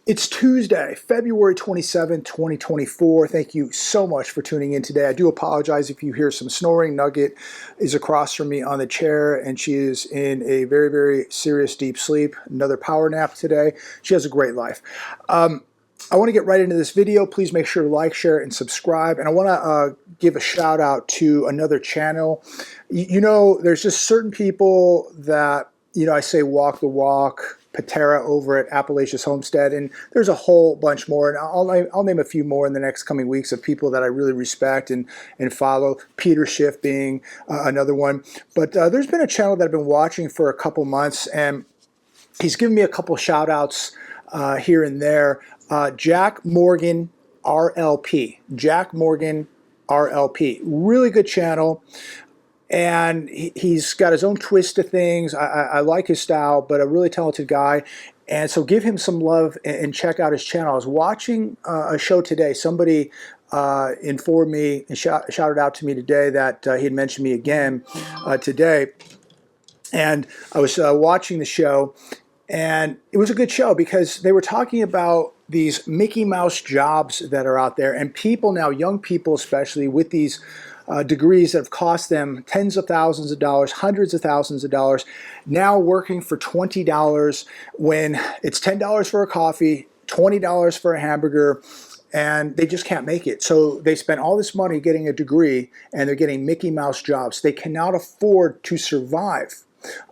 It's Tuesday, February 27, 2024. Thank you so much for tuning in today. I do apologize if you hear some snoring. Nugget is across from me on the chair, and she is in a very, very serious deep sleep. Another power nap today. She has a great life. I want to get right into this video. Please make sure to like, share, and subscribe. And I want to give a shout out to another channel. You know, there's just certain people that, I say walk the walk, Patera over at Appalachia's Homestead, and there's a whole bunch more, and I'll name a few more in the next coming weeks of people that I really respect and follow, Peter Schiff being another one. But there's been a channel that I've been watching for a couple months, and he's given me a couple shout outs here and there. Jack Morgan RLP, Jack Morgan RLP, really good channel. And he's got his own twist to things. I like his style, but a really talented guy. And so give him some love and check out his channel. I was watching a show today. Somebody informed me and shouted out to me today that he had mentioned me again today. And I was watching the show, and it was a good show because they were talking about these Mickey Mouse jobs that are out there, and people now, young people especially, with these degrees that have cost them tens of thousands of dollars, hundreds of thousands of dollars, now working for $20 when it's $10 for a coffee, $20 for a hamburger, and they just can't make it. So they spent all this money getting a degree, and they're getting Mickey Mouse jobs. They cannot afford to survive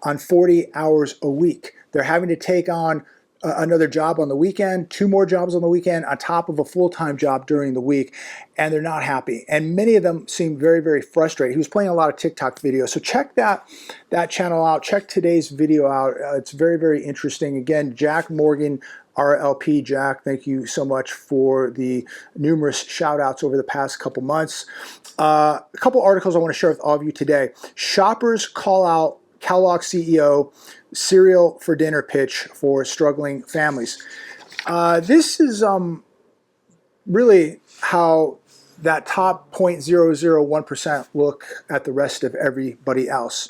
on 40 hours a week. They're having to take on another job on the weekend, 2 more jobs on the weekend on top of a full-time job during the week, and they're not happy. And many of them seem very, very frustrated. He was playing a lot of TikTok videos, so check that channel out. Check today's video out. It's very, very interesting. Again, Jack Morgan RLP. Jack, thank you so much for the numerous shout-outs over the past couple months. A couple articles I want to share with all of you today. Shoppers call out Kellogg CEO Cereal for dinner pitch for struggling families. This is really how that top 0.001% look at the rest of everybody else.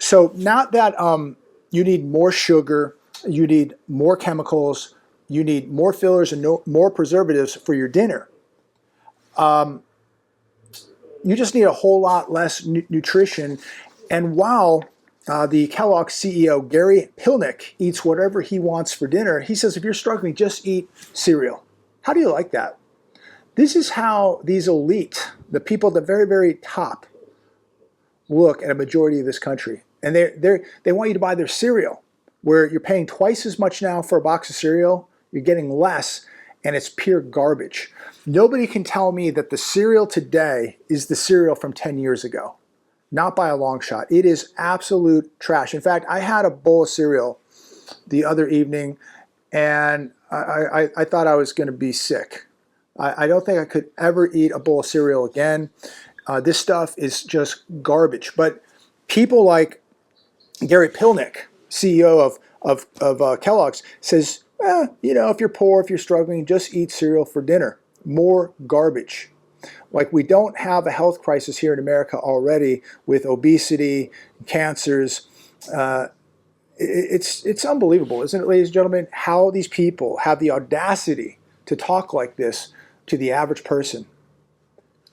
So not that you need more sugar, you need more chemicals, you need more fillers and more preservatives for your dinner. You just need a whole lot less nutrition. And while the Kellogg CEO, Gary Pilnick, eats whatever he wants for dinner, he says, if you're struggling, just eat cereal. How do you like that? This is how these elite, the people at the very, very top, look at a majority of this country. And they want you to buy their cereal, where you're paying twice as much now for a box of cereal, you're getting less, and it's pure garbage. Nobody can tell me that the cereal today is the cereal from 10 years ago. Not by a long shot. It is absolute trash. In fact, I had a bowl of cereal the other evening, and I thought I was going to be sick. I don't think I could ever eat a bowl of cereal again. This stuff is just garbage. But people like Gary Pilnick, CEO of Kellogg's, says, if you're poor, if you're struggling, just eat cereal for dinner. More garbage. Like, we don't have a health crisis here in America already with obesity, cancers. It's unbelievable, isn't it, ladies and gentlemen, how these people have the audacity to talk like this to the average person.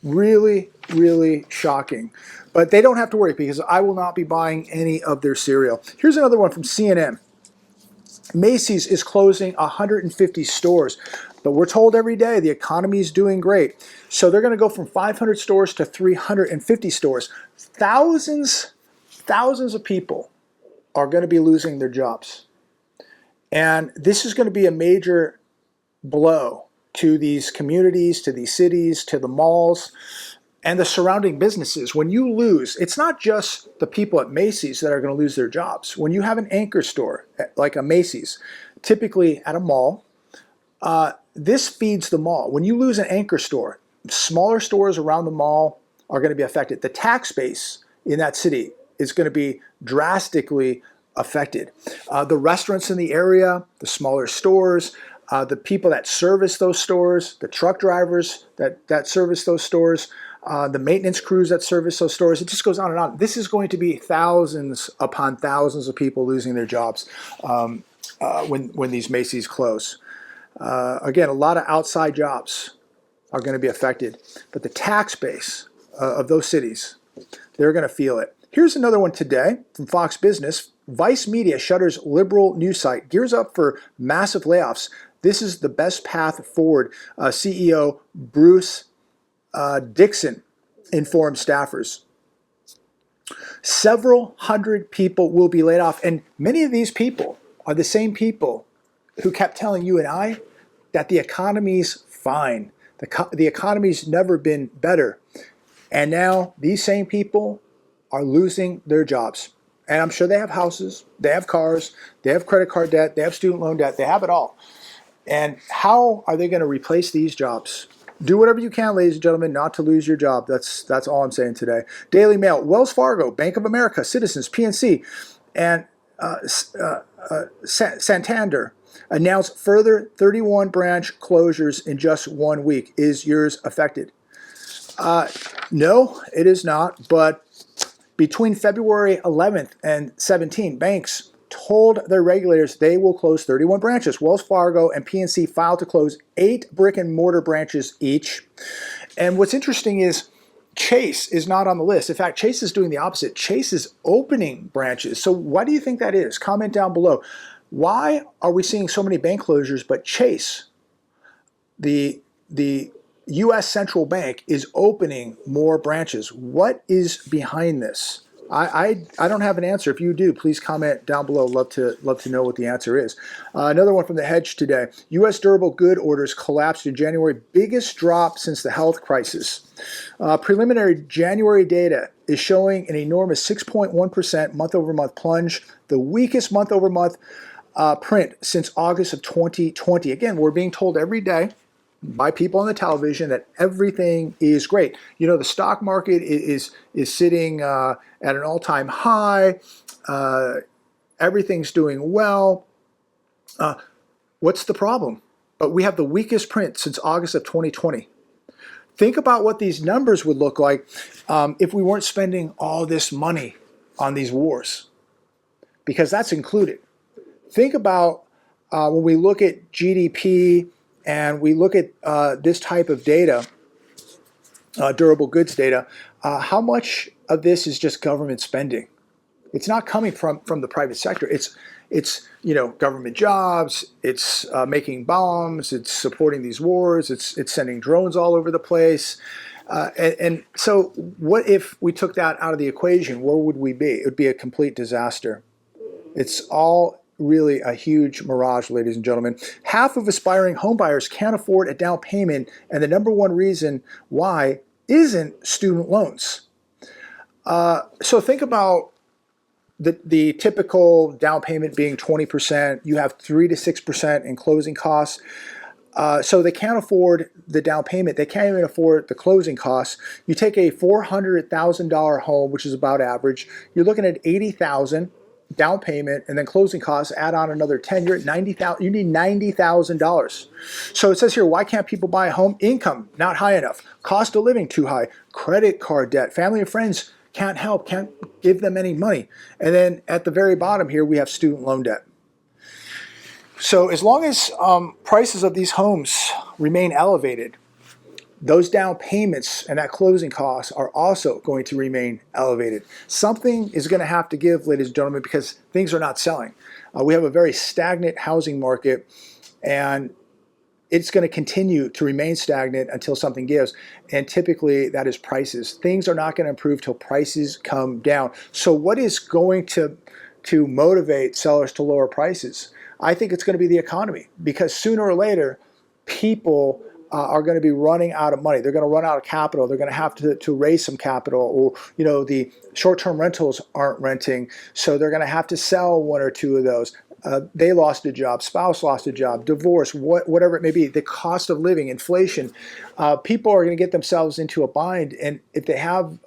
Really, really shocking. But they don't have to worry, because I will not be buying any of their cereal. Here's another one from CNN. Macys is closing 150 stores. But we're told every day the economy is doing great. So they're going to go from 500 stores to 350 stores. Thousands of people are going to be losing their jobs. And this is going to be a major blow to these communities, to these cities, to the malls, and the surrounding businesses. When you lose, it's not just the people at Macys that are going to lose their jobs. When you have an anchor store, like a Macys, typically at a mall, this feeds the mall. When you lose an anchor store, smaller stores around the mall are going to be affected. The tax base in that city is going to be drastically affected. The restaurants in the area, the smaller stores, the people that service those stores, the truck drivers that service those stores, the maintenance crews that service those stores, it just goes on and on. This is going to be thousands upon thousands of people losing their jobs when these Macys close. Again, a lot of outside jobs are going to be affected, but the tax base of those cities, they're going to feel it. Here's another one today from Fox Business. Vice Media shutters liberal news site, gears up for massive layoffs. This is the best path forward. CEO Bruce Dixon informed staffers. Several hundred people will be laid off, and many of these people are the same people who kept telling you and I that the economy's fine. The economy's never been better. And now these same people are losing their jobs. And I'm sure they have houses, they have cars, they have credit card debt, they have student loan debt, they have it all. And how are they going to replace these jobs? Do whatever you can, ladies and gentlemen, not to lose your job. That's all I'm saying today. Daily Mail, Wells Fargo, Bank of America, Citizens, PNC, and Santander announced further 31 branch closures in just 1 week. Is yours affected? No, it is not. But between February 11th and 17th, banks told their regulators they will close 31 branches. Wells Fargo and PNC filed to close 8 brick and mortar branches each. And what's interesting is Chase is not on the list. In fact, Chase is doing the opposite. Chase is opening branches. So why do you think that is? Comment down below. Why are we seeing so many bank closures, but Chase, the U.S. central bank, is opening more branches? What is behind this? I don't have an answer. If you do, please comment down below. Love to know what the answer is. Another one from the Hedge today. U.S. durable good orders collapsed in January, biggest drop since the health crisis. Preliminary January data is showing an enormous 6.1% month-over-month plunge, the weakest month-over-month print since August of 2020. Again, we're being told every day by people on the television that everything is great. You know, the stock market is sitting at an all-time high. Everything's doing well. What's the problem? But we have the weakest print since August of 2020. Think about what these numbers would look like if we weren't spending all this money on these wars, because that's included. Think about when we look at GDP and we look at this type of data, durable goods data, how much of this is just government spending? It's not coming from the private sector. It's government jobs. It's making bombs. It's supporting these wars. It's sending drones all over the place. And so, what if we took that out of the equation? Where would we be? It would be a complete disaster. It's all really a huge mirage, ladies and gentlemen. Half of aspiring homebuyers can't afford a down payment, and the number one reason why isn't student loans. So think about the typical down payment being 20%. You have 3 to 6% in closing costs. So they can't afford the down payment. They can't even afford the closing costs. You take a $400,000 home, which is about average. You're looking at $80,000 down payment, and then closing costs. Add on another 10. You're at $90,000. You need $90,000. So it says here, why can't people buy a home? Income not high enough. Cost of living too high. Credit card debt. Family and friends can't help. Can't give them any money. And then at the very bottom here, we have student loan debt. So as long as prices of these homes remain elevated, those down payments and that closing costs are also going to remain elevated. Something is going to have to give, ladies and gentlemen, because things are not selling. We have a very stagnant housing market, and it's going to continue to remain stagnant until something gives. And typically that is prices. Things are not going to improve till prices come down. So what is going to motivate sellers to lower prices? I think it's going to be the economy, because sooner or later, people are going to be running out of money. They're going to run out of capital. They're going to have to raise some capital, or the short-term rentals aren't renting, so they're going to have to sell 1 or 2 of those. They lost a job, spouse lost a job, divorce, whatever it may be. The cost of living, inflation. People are going to get themselves into a bind, and if they have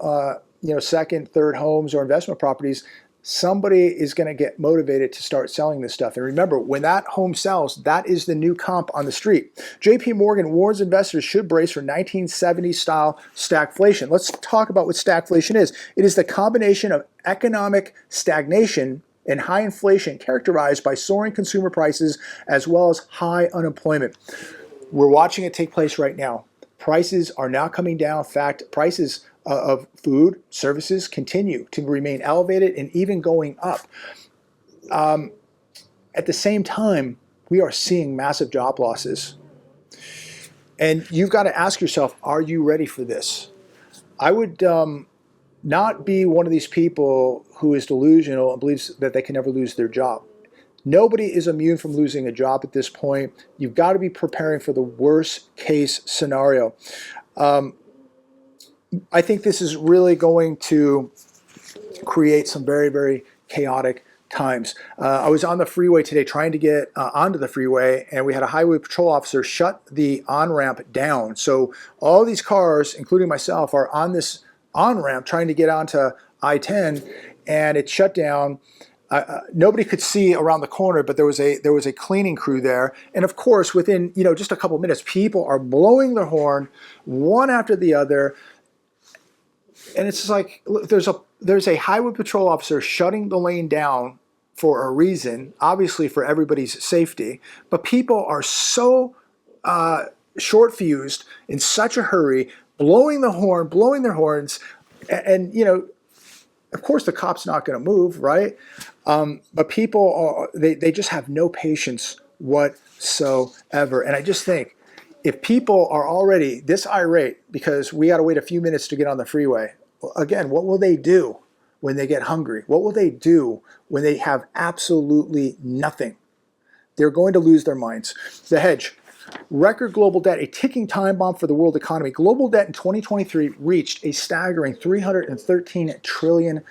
second, third homes or investment properties, somebody is going to get motivated to start selling this stuff. And remember, when that home sells, that is the new comp on the street. JP Morgan warns investors should brace for 1970s style stagflation. Let's talk about what stagflation is. It is the combination of economic stagnation and high inflation characterized by soaring consumer prices as well as high unemployment. We're watching it take place right now. Prices are now coming down. In fact, prices of food, services continue to remain elevated and even going up. At the same time, we are seeing massive job losses. And you've got to ask yourself, are you ready for this? I would not be one of these people who is delusional and believes that they can never lose their job. Nobody is immune from losing a job at this point. You've got to be preparing for the worst case scenario. I think this is really going to create some very, very chaotic times. I was on the freeway today trying to get onto the freeway, and we had a highway patrol officer shut the on-ramp down. So all these cars, including myself, are on this on-ramp trying to get onto I-10, and it shut down. Nobody could see around the corner, but there was a cleaning crew there, and of course, within just a couple of minutes, people are blowing their horn one after the other, and it's just like there's a highway patrol officer shutting the lane down for a reason, obviously for everybody's safety, but people are so short-fused, in such a hurry, blowing their horns, and of course the cop's not going to move, right? But people they just have no patience whatsoever. And I just think if people are already this irate because we got to wait a few minutes to get on the freeway, again, what will they do when they get hungry? What will they do when they have absolutely nothing? They're going to lose their minds. The hedge. Record global debt, a ticking time bomb for the world economy. Global debt in 2023 reached a staggering $313 trillion.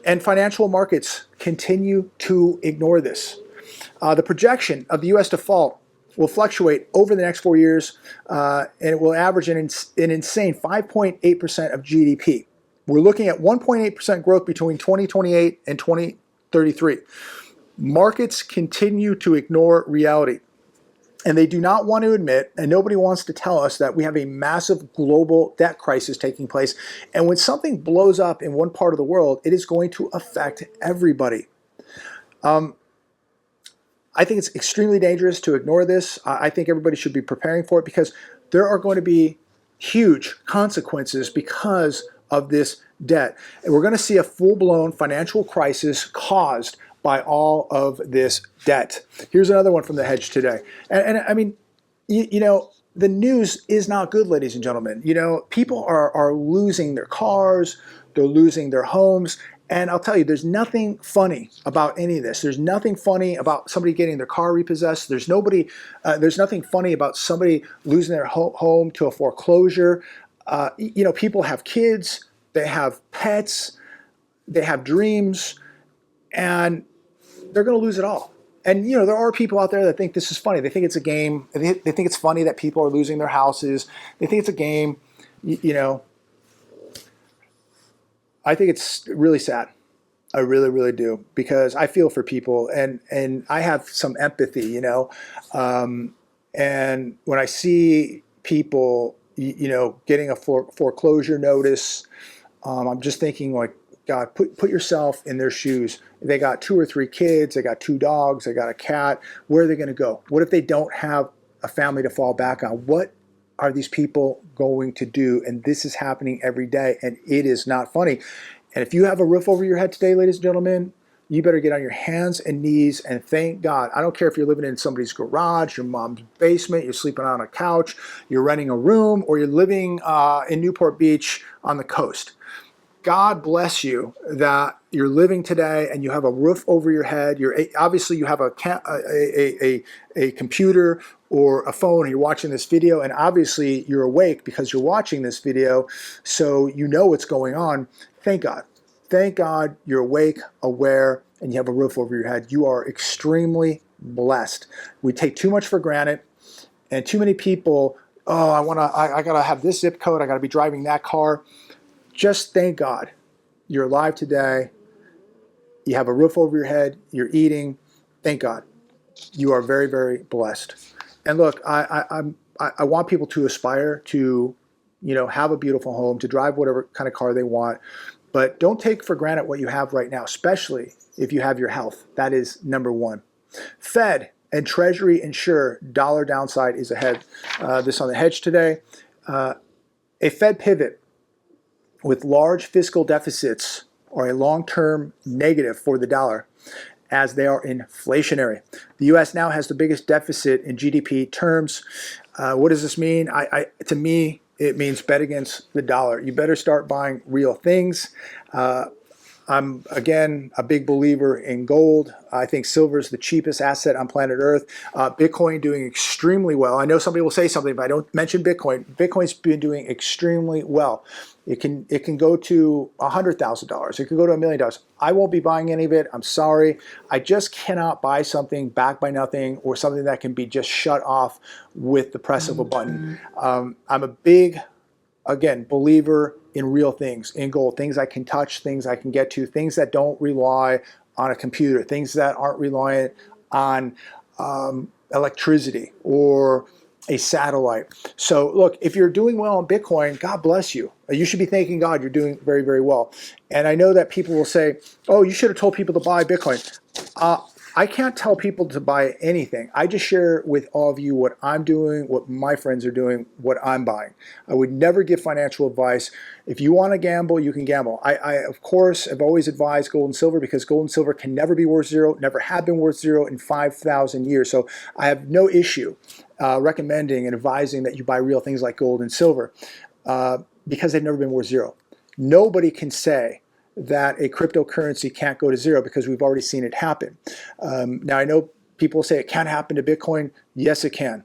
And financial markets continue to ignore this. The projection of the U.S. default will fluctuate over the next 4 years, and it will average an insane 5.8% of GDP. We're looking at 1.8% growth between 2028 and 2033. Markets continue to ignore reality, and they do not want to admit, and nobody wants to tell us, that we have a massive global debt crisis taking place. And when something blows up in one part of the world, it is going to affect everybody. I think it's extremely dangerous to ignore this. I think everybody should be preparing for it because there are going to be huge consequences because of this debt. And we're going to see a full-blown financial crisis caused by all of this debt. Here's another one from the hedge today. And I mean, the news is not good, ladies and gentlemen. People are losing their cars, they're losing their homes. And I'll tell you, there's nothing funny about any of this. There's nothing funny about somebody getting their car repossessed. There's nothing funny about somebody losing their home to a foreclosure. People have kids, they have pets, they have dreams, and they're going to lose it all. And there are people out there that think this is funny. They think it's a game. They think it's funny that people are losing their houses. They think it's a game. I think it's really sad. I really, really do, because I feel for people and I have some empathy, and when I see people, getting a foreclosure notice, I'm just thinking like, God, put yourself in their shoes. They got 2 or 3 kids, they got 2 dogs, they got a cat. Where are they going to go? What if they don't have a family to fall back on? What are these people going to do? And this is happening every day, and it is not funny. And if you have a roof over your head today, ladies and gentlemen, you better get on your hands and knees and thank God. I don't care if you're living in somebody's garage, your mom's basement, you're sleeping on a couch, you're renting a room, or you're living in Newport Beach on the coast. God bless you that you're living today and you have a roof over your head. Obviously you have a computer or a phone and you're watching this video, and obviously you're awake because you're watching this video, so you know what's going on. Thank God. Thank God you're awake, aware, and you have a roof over your head. You are extremely blessed. We take too much for granted, and too many people, I gotta have this zip code, I gotta be driving that car. Just thank God you're alive today. You have a roof over your head. You're eating. Thank God. You are very, very blessed. And look, I want people to aspire to, have a beautiful home, to drive whatever kind of car they want. But don't take for granted what you have right now, especially if you have your health. That is number one. Fed and Treasury ensure dollar downside is ahead. This on the hedge today. A Fed pivot with large fiscal deficits are a long-term negative for the dollar, as they are inflationary. The U.S. now has the biggest deficit in GDP terms. What does this mean? To me, it means bet against the dollar. You better start buying real things. I'm, again, a big believer in gold. I think silver is the cheapest asset on planet Earth. Bitcoin doing extremely well. I know somebody will say something if I don't mention Bitcoin. Bitcoin's been doing extremely well. It can go to $100,000. It can go to $1 million. I won't be buying any of it. I'm sorry. I just cannot buy something backed by nothing or something that can be just shut off with the press of a button. I'm a big, again, believer in real things, in gold, things I can touch, things I can get to, things that don't rely on a computer, things that aren't reliant on electricity or a satellite. So look, if you're doing well on Bitcoin, God bless you. You should be thanking God you're doing very, very well. And I know that people will say, oh, you should have told people to buy Bitcoin. I can't tell people to buy anything. I just share with all of you what I'm doing, what my friends are doing, what I'm buying. I would never give financial advice. If you want to gamble, you can gamble. I of course, have always advised gold and silver because gold and silver can never be worth zero, never have been worth zero in 5,000 years. So I have no issue recommending and advising that you buy real things like gold and silver because they've never been worth zero. Nobody can say that a cryptocurrency can't go to zero because we've already seen it happen. Now, I know people say it can't happen to Bitcoin. Yes, it can.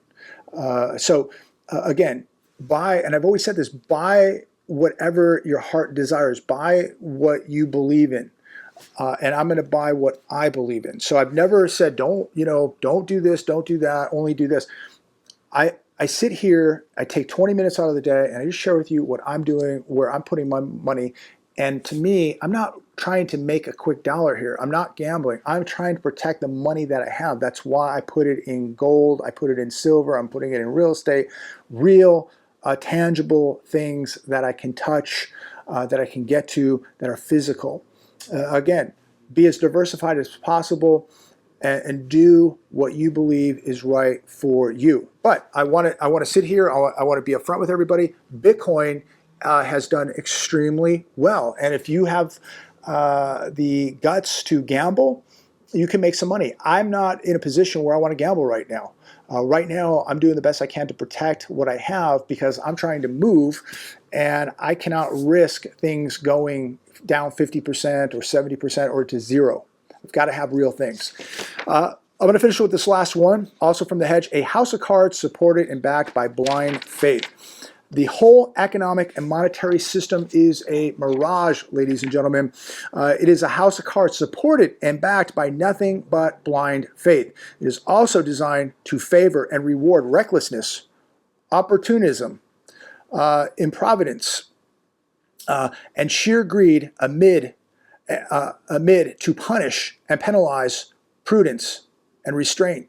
Again, buy, and I've always said this, buy whatever your heart desires. Buy what you believe in. And I'm going to buy what I believe in. So I've never said, don't do this, don't do that, only do this. I sit here, I take 20 minutes out of the day, and I just share with you what I'm doing, where I'm putting my money. And to me, I'm not trying to make a quick dollar here. I'm not gambling. I'm trying to protect the money that I have. That's why I put it in gold. I put it in silver. I'm putting it in real estate, real tangible things that I can touch, that I can get to, that are physical. Again, be as diversified as possible and do what you believe is right for you. But I want to sit here. I want to be upfront with everybody. Bitcoin has done extremely well. And if you have the guts to gamble, you can make some money. I'm not in a position where I want to gamble right now. Right now, I'm doing the best I can to protect what I have because I'm trying to move and I cannot risk things going down 50% or 70% or to zero. I've got to have real things. I'm going to finish with this last one, also from the hedge. A house of cards supported and backed by blind faith. The whole economic and monetary system is a mirage, ladies and gentlemen. It is a house of cards supported and backed by nothing but blind faith. It is also designed to favor and reward recklessness, opportunism, improvidence, and sheer greed amid to punish and penalize prudence and restraint,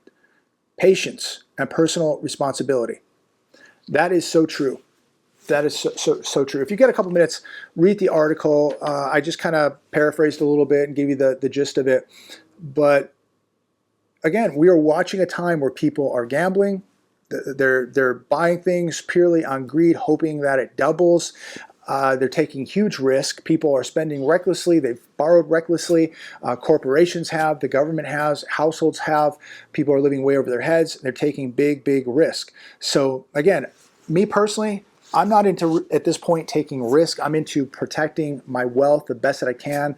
patience, and personal responsibility. That is so true. That is so true. If you get a couple minutes, read the article. I just kind of paraphrased a little bit and gave you the gist of it. But again, we are watching a time where people are gambling. They're buying things purely on greed, hoping that it doubles. They're taking huge risk. People are spending recklessly. They've borrowed recklessly. Corporations have. The government has. Households have. People are living way over their heads. They're taking big, big risk. So again, me personally, I'm not into, at this point, taking risk. I'm into protecting my wealth the best that I can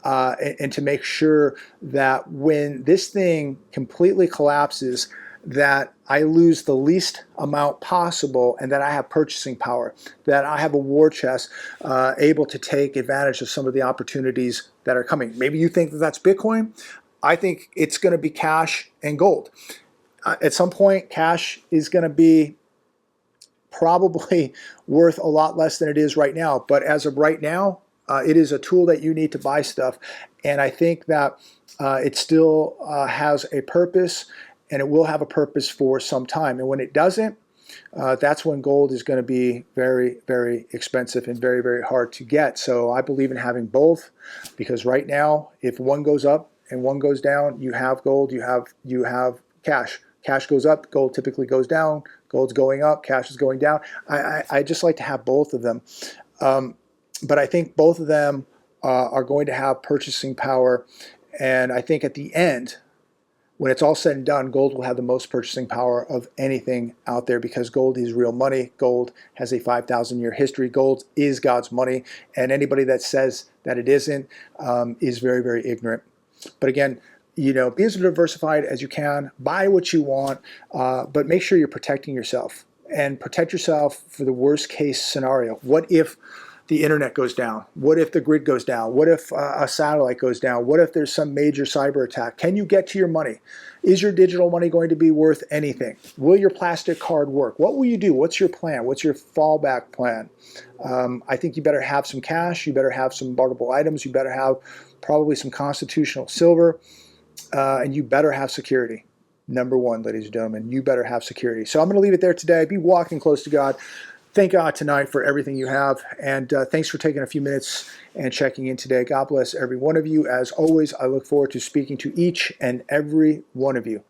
and to make sure that when this thing completely collapses, that I lose the least amount possible and that I have purchasing power, that I have a war chest able to take advantage of some of the opportunities that are coming. Maybe you think that that's Bitcoin. I think it's going to be cash and gold. At some point, cash is going to be probably worth a lot less than it is right now. But as of right now, it is a tool that you need to buy stuff. And I think that it still has a purpose, and it will have a purpose for some time. And when it doesn't, that's when gold is going to be very, very expensive and very, very hard to get. So I believe in having both, because right now, if one goes up and one goes down, you have gold, you have cash. Cash goes up, gold typically goes down. Gold's going up, cash is going down. I just like to have both of them. But I think both of them are going to have purchasing power. And I think at the end, when it's all said and done, gold will have the most purchasing power of anything out there, because gold is real money. Gold has a 5,000-year history. Gold is God's money. And anybody that says that it isn't is very, very ignorant. But again, be as diversified as you can. Buy what you want, but make sure you're protecting yourself. And protect yourself for the worst case scenario. What if the internet goes down? What if the grid goes down? What if a satellite goes down? What if there's some major cyber attack? Can you get to your money? Is your digital money going to be worth anything? Will your plastic card work? What will you do? What's your plan? What's your fallback plan? I think you better have some cash. You better have some barterable items. You better have probably some constitutional silver. And you better have security. Number one, ladies and gentlemen, you better have security. So I'm going to leave it there today. Be walking close to God. Thank God tonight for everything you have. And thanks for taking a few minutes and checking in today. God bless every one of you. As always, I look forward to speaking to each and every one of you.